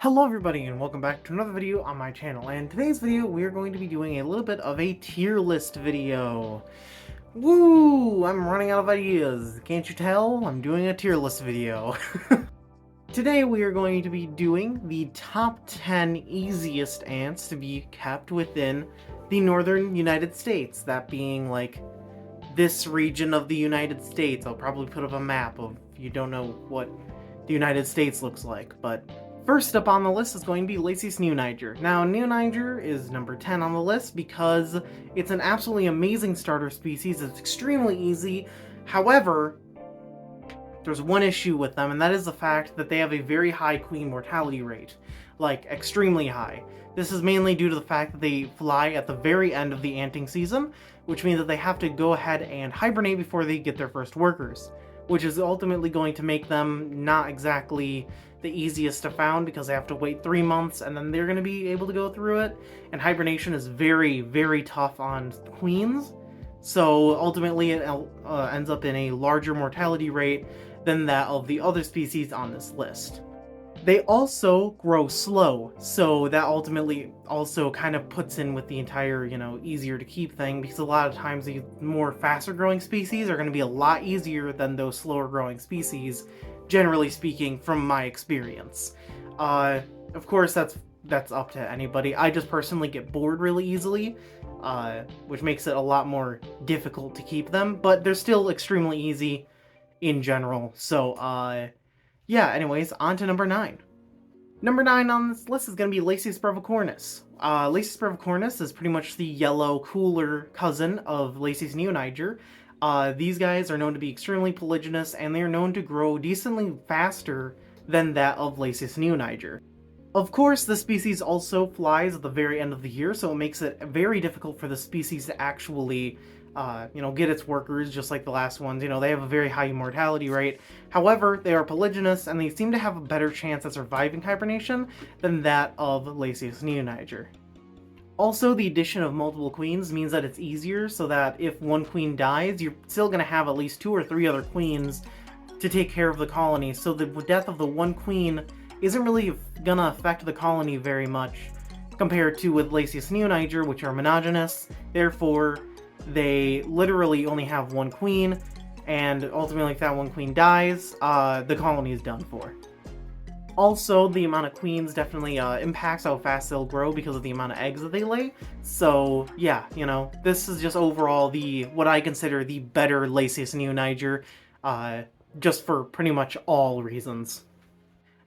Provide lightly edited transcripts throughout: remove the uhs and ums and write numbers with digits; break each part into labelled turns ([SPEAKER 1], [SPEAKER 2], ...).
[SPEAKER 1] Hello everybody and welcome back to another video on my channel, and today's video we are going to be doing a little bit of a tier list video. Woo! I'm running out of ideas. Can't you tell? I'm doing a tier list video. Today we are going to be doing the top 10 easiest ants to be kept within the northern United States, that being like this region of the United States. I'll probably put up a map of if you don't know what the United States looks like, but first up on the list is going to be Lacynew Niger. Now, New Niger is number 10 on the list because it's an absolutely amazing starter species. It's extremely easy. However, there's one issue with them, and that is the fact that they have a very high queen mortality rate. Like, extremely high. This is mainly due to the fact that they fly at the very end of the anting season, which means that they have to go ahead and hibernate before they get their first workers, which is ultimately going to make them not exactly the easiest to found because they have to wait 3 months and then they're going to be able to go through it. And hibernation is very, very tough on queens, so ultimately it ends up in a larger mortality rate than that of the other species on this list. They also grow slow, so that ultimately also kind of puts in with the entire, easier to keep thing, because a lot of times the more faster growing species are going to be a lot easier than those slower growing species, generally speaking, from my experience. Of course, that's up to anybody. I just personally get bored really easily, which makes it a lot more difficult to keep them, but they're still extremely easy in general, so yeah, anyways, on to number 9. Number 9 on this list is going to be Lacynew Bornus. Lacynew Bornus is pretty much the yellow, cooler cousin of Lacynew Niger. These guys are known to be extremely polygynous, and they are known to grow decently faster than that of Lacynew Niger. Of course, the species also flies at the very end of the year, so it makes it very difficult for the species to actually get its workers, just like the last ones. They have a very high mortality rate. However, they are polygynous, and they seem to have a better chance at surviving hibernation than that of Lacynew Niger. Also, the addition of multiple queens means that it's easier, so that if one queen dies, you're still going to have at least 2 or 3 other queens to take care of the colony, so the death of the one queen isn't really going to affect the colony very much, compared to with Lacynew Niger, which are monogynous. Therefore, they literally only have one queen, and ultimately if that one queen dies, the colony is done for. Also, the amount of queens definitely impacts how fast they'll grow because of the amount of eggs that they lay. So yeah, this is just overall what I consider the better Lacynew Niger, just for pretty much all reasons.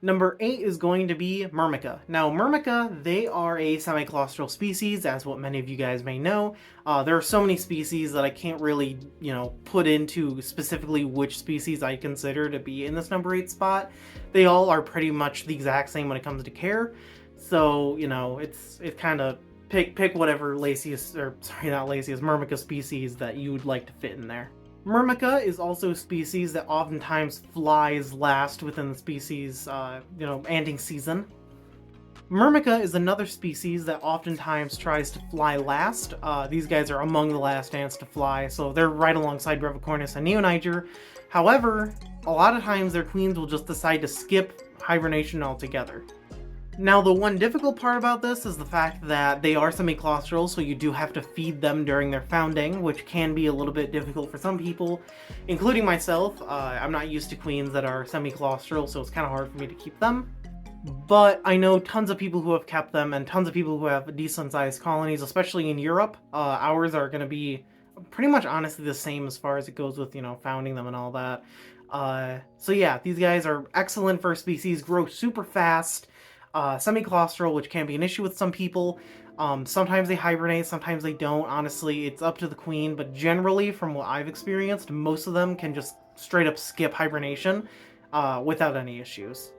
[SPEAKER 1] Number 8 is going to be Formica. Now, Formica, they are a semi-claustral species, as what many of you guys may know. There are so many species that I can't really, put into specifically which species I consider to be in this number 8 spot. They all are pretty much the exact same when it comes to care. So, it's kind of pick whatever Formica species that you would like to fit in there. Formica is also a species that oftentimes flies last within the species, anting season. Formica is another species that oftentimes tries to fly last. These guys are among the last ants to fly, so they're right alongside Brevicornis and New Niger. However, a lot of times their queens will just decide to skip hibernation altogether. Now, the one difficult part about this is the fact that they are semi-claustral, so you do have to feed them during their founding, which can be a little bit difficult for some people, including myself. I'm not used to queens that are semi-claustral, so it's kind of hard for me to keep them. But I know tons of people who have kept them, and tons of people who have decent-sized colonies, especially in Europe. Ours are going to be pretty much honestly the same as far as it goes with, founding them and all that. So yeah, these guys are excellent for species, grow super fast. Semi-claustral, which can be an issue with some people. Sometimes they hibernate, sometimes they don't. Honestly, it's up to the queen, but generally, from what I've experienced, most of them can just straight up skip hibernation without any issues.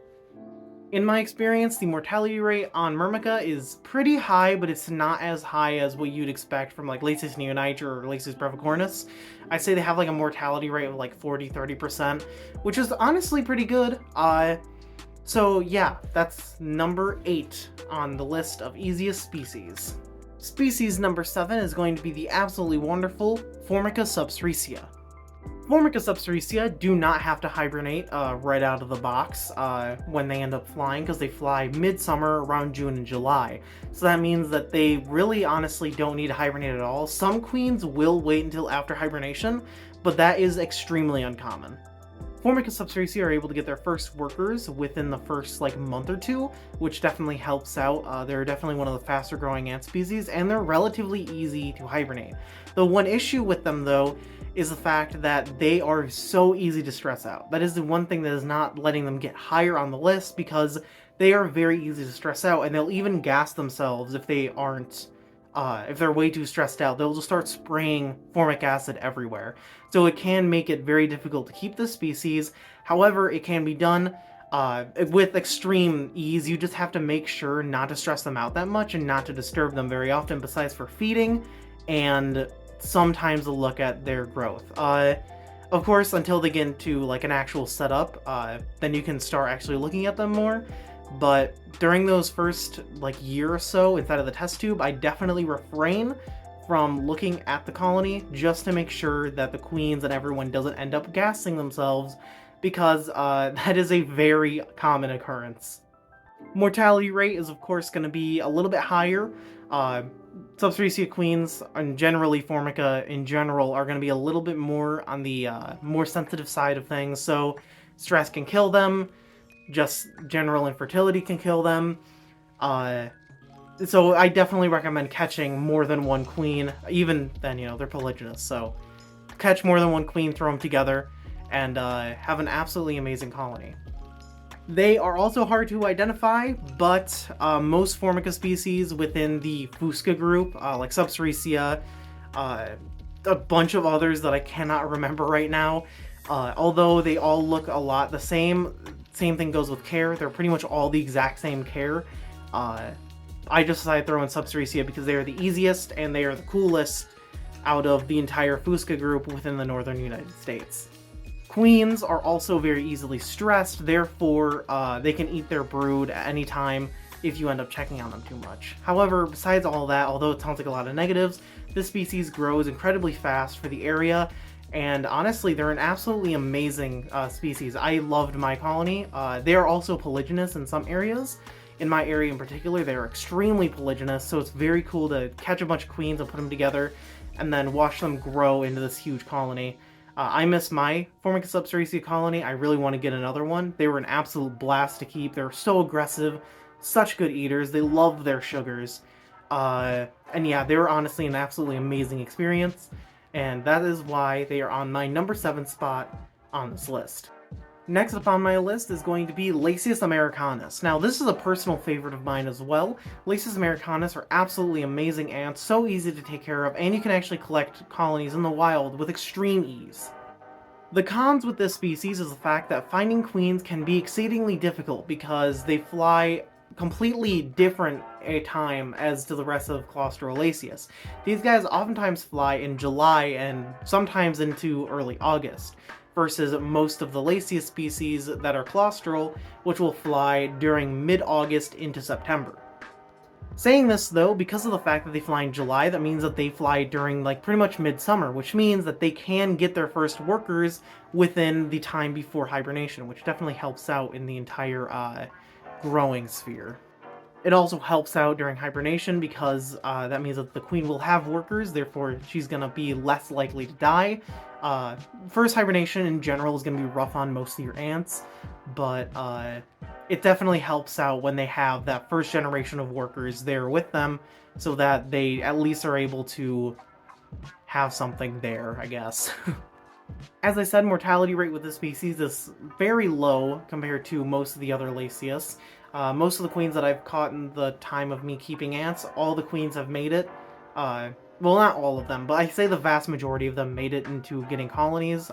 [SPEAKER 1] In my experience, the mortality rate on Formica is pretty high, but it's not as high as what you'd expect from like Lacynew Niger or Lacynew Brevicornis. I'd say they have like a mortality rate of like 40-30%, which is honestly pretty good. So yeah, that's number 8 on the list of easiest species. Species number 7 is going to be the absolutely wonderful Formica Subia. Formica Subia do not have to hibernate right out of the box when they end up flying, because they fly midsummer around June and July. So that means that they really honestly don't need to hibernate at all. Some queens will wait until after hibernation, but that is extremely uncommon. Formica Subia are able to get their first workers within the first month or two, which definitely helps out. They're definitely one of the faster growing ant species, and they're relatively easy to hibernate. The one issue with them though is the fact that they are so easy to stress out. That is the one thing that is not letting them get higher on the list, because they are very easy to stress out, and they'll even gas themselves if they aren't if they're way too stressed out. They'll just start spraying formic acid everywhere. So it can make it very difficult to keep this species. However, it can be done with extreme ease. You just have to make sure not to stress them out that much and not to disturb them very often, besides for feeding and sometimes a look at their growth. Of course, until they get into an actual setup, then you can start actually looking at them more. But during those first year or so inside of the test tube, I definitely refrain from looking at the colony, just to make sure that the queens and everyone doesn't end up gassing themselves, because that is a very common occurrence. Mortality rate is of course going to be a little bit higher. Subia queens, and generally Formica in general, are going to be a little bit more on the more sensitive side of things, so stress can kill them. Just general infertility can kill them. So I definitely recommend catching more than one queen. Even then, they're polygynous, so catch more than one queen, throw them together, and have an absolutely amazing colony. They are also hard to identify, but most Formica species within the Fusca group, like Subia, a bunch of others that I cannot remember right now, although they all look a lot the same. Same thing goes with care. They're pretty much all the exact same care. I just decided to throw in Subia because they are the easiest and they are the coolest out of the entire Fusca group within the northern United States. Queens are also very easily stressed, therefore they can eat their brood at any time if you end up checking on them too much. However, besides all that, although it sounds like a lot of negatives, this species grows incredibly fast for the area, and honestly, they're an absolutely amazing species. I loved my colony. They are also polygynous in some areas. In my area in particular, they're extremely polygynous, so it's very cool to catch a bunch of queens and put them together, and then watch them grow into this huge colony. I miss my Formica Subia colony. I really want to get another one. They were an absolute blast to keep. They were so aggressive, such good eaters. They loved their sugars. And yeah, they were honestly an absolutely amazing experience. And that is why they are on my number 7 spot on this list. Next up on my list is going to be Lacus Americanas. Now, this is a personal favorite of mine as well. Lacus Americanas are absolutely amazing ants, so easy to take care of, and you can actually collect colonies in the wild with extreme ease. The cons with this species is the fact that finding queens can be exceedingly difficult because they fly completely different a time as to the rest of Claustrolaceus. These guys oftentimes fly in July and sometimes into early August, versus most of the Lacyus species that are claustral, which will fly during mid-August into September. Saying this though, because of the fact that they fly in July, that means that they fly during pretty much midsummer, which means that they can get their first workers within the time before hibernation, which definitely helps out in the entire growing sphere. It also helps out during hibernation because that means that the queen will have workers, therefore she's going to be less likely to die. First hibernation in general is going to be rough on most of your ants, but it definitely helps out when they have that first generation of workers there with them, so that they at least are able to have something there, I guess. As I said, mortality rate with this species is very low compared to most of the other Lacyus. Most of the queens that I've caught in the time of me keeping ants, all the queens have made it. Well, not all of them, but I say the vast majority of them made it into getting colonies,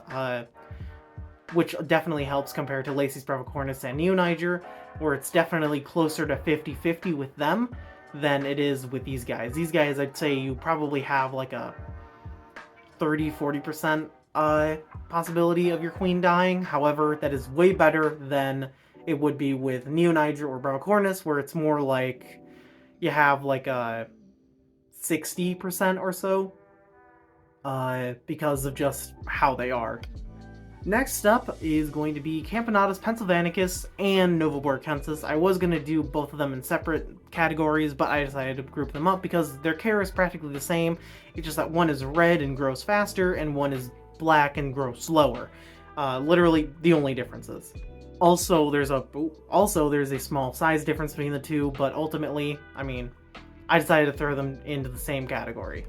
[SPEAKER 1] which definitely helps compared to Lacy's brevicornis and Lacynew Niger, where it's definitely closer to 50-50 with them than it is with these guys. These guys, I'd say you probably have a 30-40% possibility of your queen dying. However, that is way better than it would be with Lacynew Niger or brevicornis, where it's more like you have a 60% or so, because of just how they are. Next up is going to be Campanadas Pennsylvanicus and Novoborkensis. I was going to do both of them in separate categories, but I decided to group them up because their care is practically the same. It's just that one is red and grows faster, and one is black and grows slower. Literally the only differences. Also, there's a small size difference between the two, but ultimately, I mean, I decided to throw them into the same category.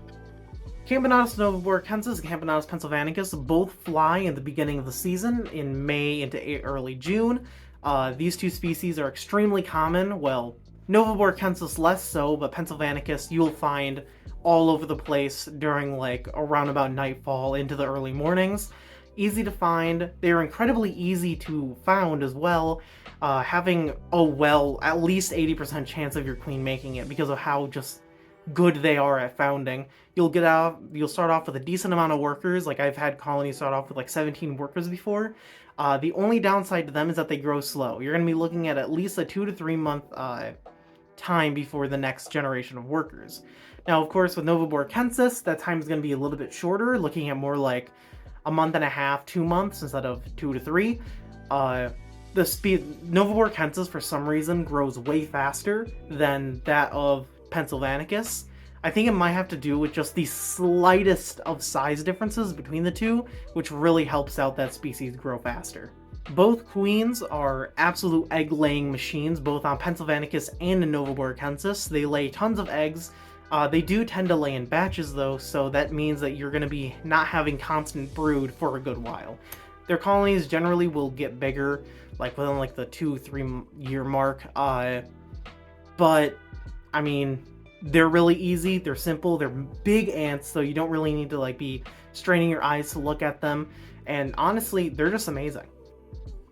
[SPEAKER 1] Campanadas Novoborkensis and Campanadas Pennsylvanicus both fly in the beginning of the season, in May into early June. These two species are extremely common. Well, Novoborkensis less so, but Pennsylvanicus you'll find all over the place during around about nightfall into the early mornings. Easy to find. They're incredibly easy to found as well, having at least 80% chance of your queen making it because of how just good they are at founding. You'll start off with a decent amount of workers. I've had colonies start off with 17 workers before. The only downside to them is that they grow slow. You're going to be looking at least a 2 to 3 month time before the next generation of workers. Now, of course, with Novoborkensis, that time is going to be a little bit shorter, looking at more like a month and a half, 2 months instead of 2 to 3. Novoborkensis, for some reason, grows way faster than that of Pennsylvanicus. I think it might have to do with just the slightest of size differences between the two, which really helps out that species grow faster. Both queens are absolute egg-laying machines, both on Pennsylvanicus and in Novoborkensis. They lay tons of eggs. They do tend to lay in batches though, so that means that you're going to be not having constant brood for a good while. Their colonies generally will get bigger, within the 2-3 year mark. But I mean, they're really easy, they're simple, they're big ants, so you don't really need to be straining your eyes to look at them, and honestly, they're just amazing.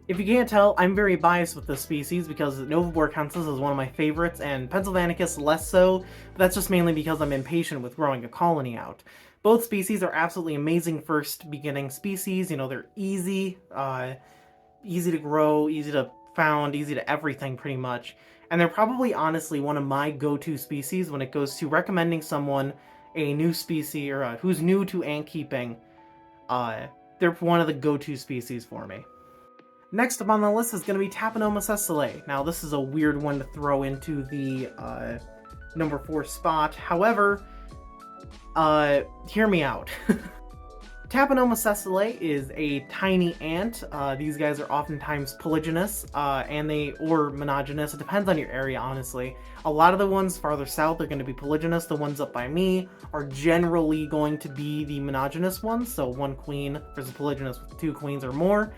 [SPEAKER 1] If you can't tell, I'm very biased with this species because Novoborkensis is one of my favorites, and Pennsylvanicus less so, but that's just mainly because I'm impatient with growing a colony out. Both species are absolutely amazing first beginning species. They're easy to grow, easy to found, easy to everything pretty much. And they're probably honestly one of my go-to species when it goes to recommending someone a new species or who's new to ant keeping. They're one of the go-to species for me. Next up on the list is going to be Tapinoma CES. Now this is a weird one to throw into the number 4 spot. However, hear me out. Tapinoma CES is a tiny ant. These guys are oftentimes polygynous, or monogynous. It depends on your area, honestly. A lot of the ones farther south are going to be polygynous. The ones up by me are generally going to be the monogynous ones, so 1 queen versus polygynous with 2 queens or more.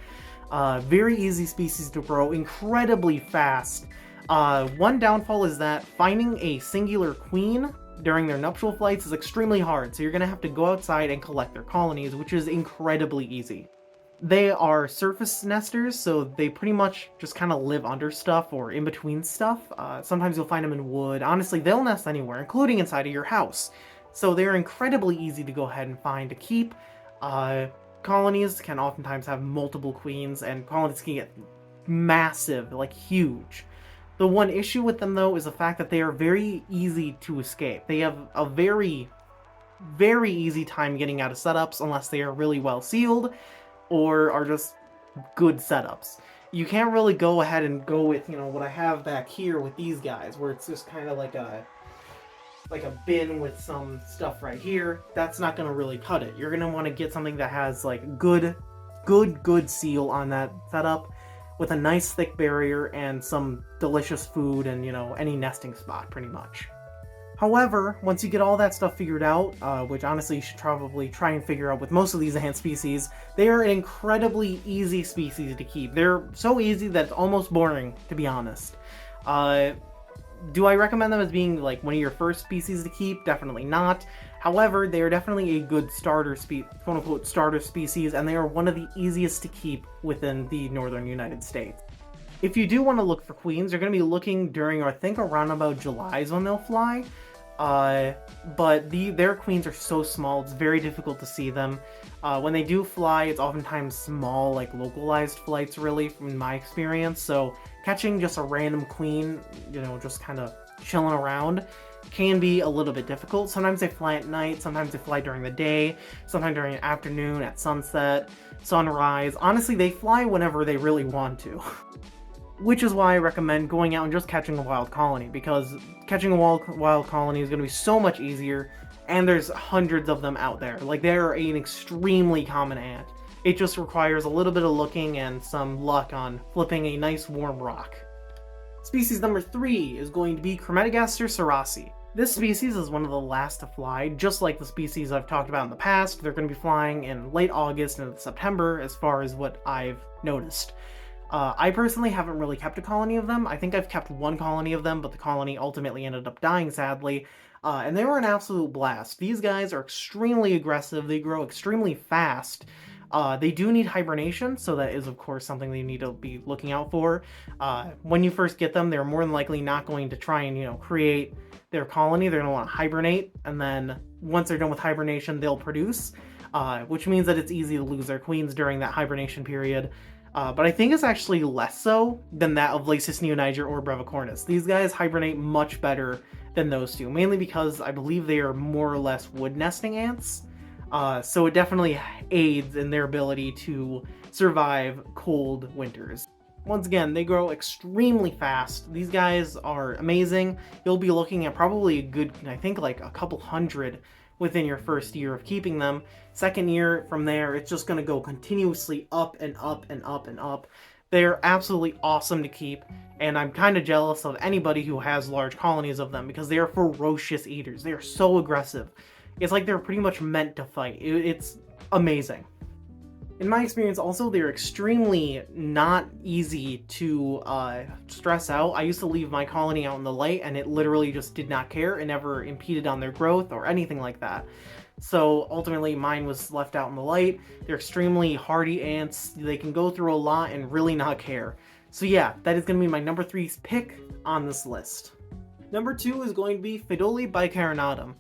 [SPEAKER 1] Very easy species to grow, incredibly fast. One downfall is that finding a singular queen during their nuptial flights is extremely hard, so you're going to have to go outside and collect their colonies, which is incredibly easy. They are surface nesters, so they pretty much just kind of live under stuff or in between stuff. Sometimes you'll find them in wood. Honestly, they'll nest anywhere, including inside of your house. So they're incredibly easy to go ahead and find to keep. Colonies can oftentimes have multiple queens, and colonies can get massive, huge. The one issue with them, though, is the fact that they are very easy to escape. They have a very, very easy time getting out of setups unless they are really well sealed or are just good setups. You can't really go ahead and go with, what I have back here with these guys, where it's just kind of like a bin with some stuff right here. That's not going to really cut it. You're going to want to get something that has, good seal on that setup, with a nice thick barrier and some delicious food and, any nesting spot, pretty much. However, once you get all that stuff figured out, which honestly you should probably try and figure out with most of these ant species, they are an incredibly easy species to keep. They're so easy that it's almost boring, to be honest. Do I recommend them as being, one of your first species to keep? Definitely not. However, they are definitely a good quote-unquote starter species, and they are one of the easiest to keep within the northern United States. If you do want to look for queens, you're going to be looking during, I think, around about July is when they'll fly. But their queens are so small, it's very difficult to see them. When they do fly, it's oftentimes small, like localized flights, really, from my experience. So catching just a random queen, just kind of chilling around, can be a little bit difficult. Sometimes they fly at night, sometimes they fly during the day, sometimes during the afternoon, at sunset, sunrise. Honestly, they fly whenever they really want to. Which is why I recommend going out and just catching a wild colony, because catching a wild colony is going to be so much easier, and there's hundreds of them out there. Like, they're an extremely common ant. It just requires a little bit of looking and some luck on flipping a nice warm rock. Species number 3 is going to be Cagaster Sasi. This species is one of the last to fly, just like the species I've talked about in the past. They're going to be flying in late August and September, as far as what I've noticed. I personally haven't really kept a colony of them. I think I've kept one colony of them, but the colony ultimately ended up dying, sadly. And they were an absolute blast. These guys are extremely aggressive. They grow extremely fast. They do need hibernation, so that is, of course, something they need to be looking out for. When you first get them, they're more than likely not going to try and, create their colony. They're going to want to hibernate, and then once they're done with hibernation, they'll produce, which means that it's easy to lose their queens during that hibernation period. But I think it's actually less so than that of Lacynew Niger or Brevicornis. These guys hibernate much better than those two, mainly because I believe they are more or less wood nesting ants. So it definitely aids in their ability to survive cold winters. Once again, they grow extremely fast. These guys are amazing. You'll be looking at probably a good, I think, like a couple hundred within your first year of keeping them. Second year, from there, it's just going to go continuously up and up and up and up. They're absolutely awesome to keep, and I'm kind of jealous of anybody who has large colonies of them, because they are ferocious eaters. They are so aggressive. It's like they're pretty much meant to fight. It's amazing. In my experience, also, they're extremely not easy to stress out. I used to leave my colony out in the light, and it literally just did not care. It never impeded on their growth or anything like that. So ultimately, mine was left out in the light. They're extremely hardy ants. They can go through a lot and really not care. So yeah, that is going to be my number 3 pick on this list. Number 2 is going to be Fidibada bicarinatum.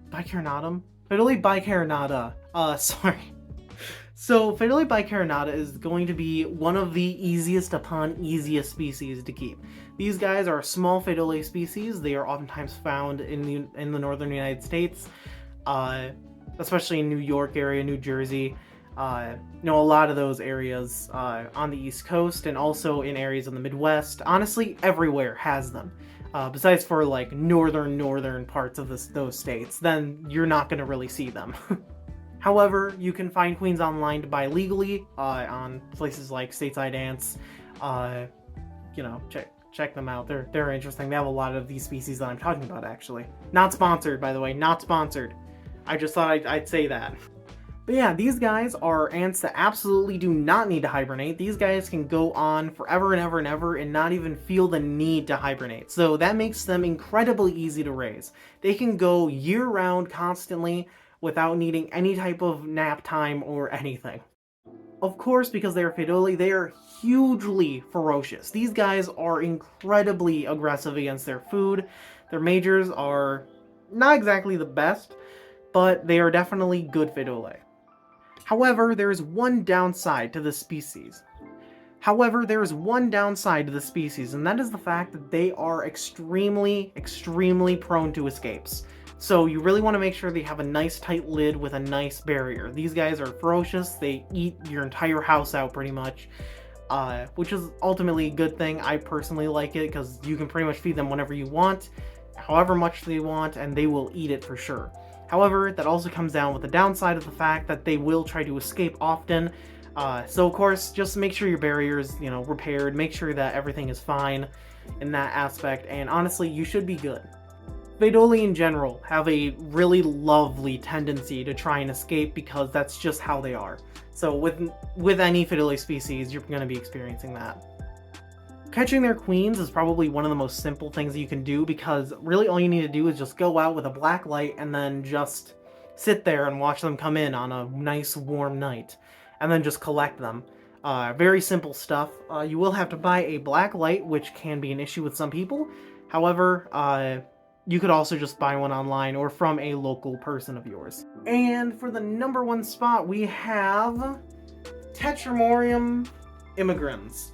[SPEAKER 1] Bicarinatum? Fidibada bicarinata. Sorry. So, Fidibada bicarinata is going to be one of the easiest easiest species to keep. These guys are a small Fidibada species. They are oftentimes found in the northern United States, especially in New York area, New Jersey. A lot of those areas on the East Coast, and also in areas in the Midwest. Honestly, everywhere has them. Besides for like northern parts of those states, then you're not going to really see them. However, you can find queens online to buy legally on places like Stateside Ants. Check them out. They're interesting. They have a lot of these species that I'm talking about, actually. Not sponsored, by the way. Not sponsored. I just thought I'd say that. But yeah, these guys are ants that absolutely do not need to hibernate. These guys can go on forever and ever and ever and not even feel the need to hibernate. So that makes them incredibly easy to raise. They can go year-round constantly without needing any type of nap time or anything. Of course, because they are Fidibada, they are hugely ferocious. These guys are incredibly aggressive against their food. Their majors are not exactly the best, but they are definitely good Fidibada. However, there is one downside to this species. And that is the fact that they are extremely prone to escapes. So you really want to make sure they have a nice tight lid with a nice barrier. These guys are ferocious. They eat your entire house out pretty much, which is ultimately a good thing. I personally like it because you can pretty much feed them whenever you want, however much they want, and they will eat it for sure. However, that also comes down with the downside of the fact that they will try to escape often. So of course, just make sure your barrier's, repaired. Make sure that everything is fine in that aspect, and honestly, you should be good. Fidibada in general have a really lovely tendency to try and escape because that's just how they are. So with any Fidibada species, you're going to be experiencing that. Catching their queens is probably one of the most simple things that you can do, because really all you need to do is just go out with a black light and then just sit there and watch them come in on a nice warm night, and then just collect them. Very simple stuff. You will have to buy a black light, which can be an issue with some people. However, you could also just buy one online or from a local person of yours. And for the number 1 spot, we have Tetramorium immigrans.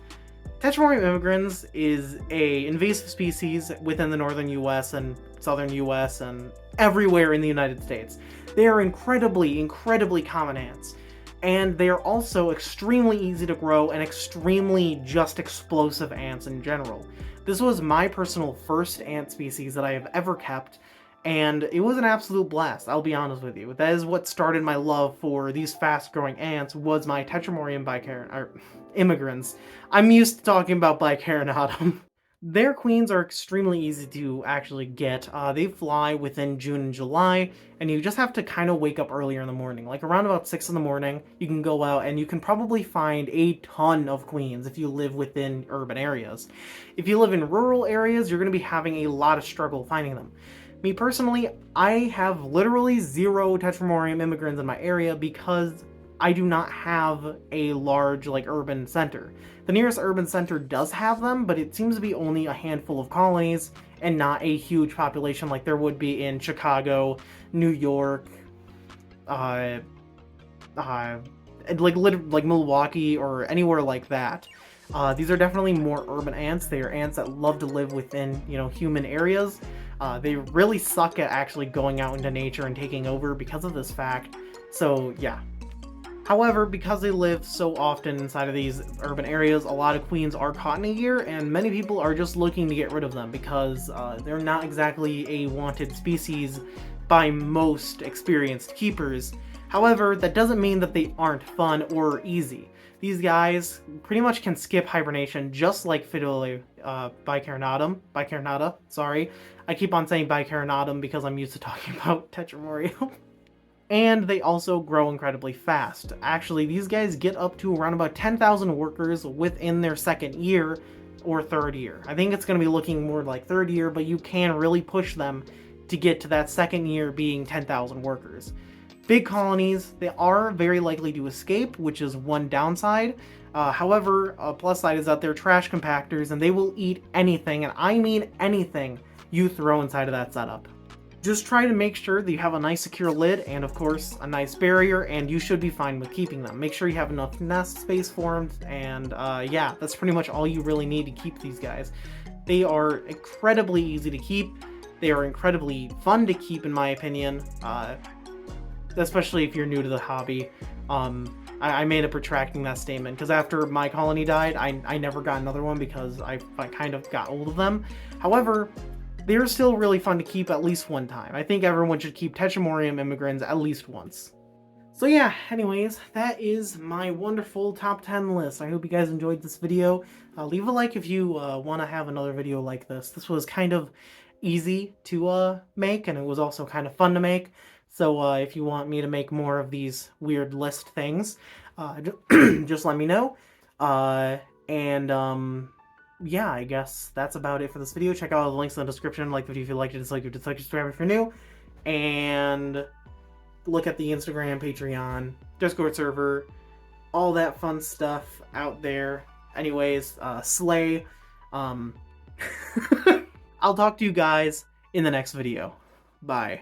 [SPEAKER 1] Tetramorium immigrans is a invasive species within the northern US and southern US and everywhere in the United States. They are incredibly common ants, and they are also extremely easy to grow and extremely just explosive ants in general. This was my personal first ant species that I have ever kept, and it was an absolute blast, I'll be honest with you. That is what started my love for these fast-growing ants, was my Tetramorium immigrants. I'm used to talking about bicarinatum. Their queens are extremely easy to actually get. They fly within June and July, and you just have to kind of wake up earlier in the morning. Like around about 6 in the morning, you can go out and you can probably find a ton of queens if you live within urban areas. If you live in rural areas, you're going to be having a lot of struggle finding them. Me personally, I have literally 0 Tetramorium immigrants in my area because I do not have a large, urban center. The nearest urban center does have them, but it seems to be only a handful of colonies and not a huge population like there would be in Chicago, New York, Milwaukee, or anywhere like that. These are definitely more urban ants. They are ants that love to live within, human areas. They really suck at actually going out into nature and taking over because of this fact. So, yeah. However, because they live so often inside of these urban areas, a lot of queens are caught in a year, and many people are just looking to get rid of them because they're not exactly a wanted species by most experienced keepers. However, that doesn't mean that they aren't fun or easy. These guys pretty much can skip hibernation just like Bicarinata, sorry. I keep on saying Bicarinatum because I'm used to talking about Tetramorium. And they also grow incredibly fast. Actually, these guys get up to around about 10,000 workers within their 2nd year or 3rd year. I think it's going to be looking more like 3rd year, but you can really push them to get to that 2nd year being 10,000 workers. Big colonies, they are very likely to escape, which is one downside. However, a plus side is that they're trash compactors and they will eat anything, and I mean anything, you throw inside of that setup. Just try to make sure that you have a nice secure lid and, of course, a nice barrier, and you should be fine with keeping them. Make sure you have enough nest space formed, and yeah, that's pretty much all you really need to keep these guys. They are incredibly easy to keep. They are incredibly fun to keep, in my opinion, especially if you're new to the hobby. I made up retracting that statement, because after my colony died, I never got another one because I kind of got old of them. However, they're still really fun to keep at least one time. I think everyone should keep Tetramorium immigrants at least once. So yeah, anyways, that is my wonderful top 10 list. I hope you guys enjoyed this video. Leave a like if you want to have another video like this. This was kind of easy to make, and it was also kind of fun to make. So if you want me to make more of these weird list things, just let me know. Yeah, I guess that's about it for this video. Check out all the links in the description. Like the video if you liked it, dislike it, subscribe if you're new. And look at the Instagram, Patreon, Discord server, all that fun stuff out there. Anyways, slay. I'll talk to you guys in the next video. Bye.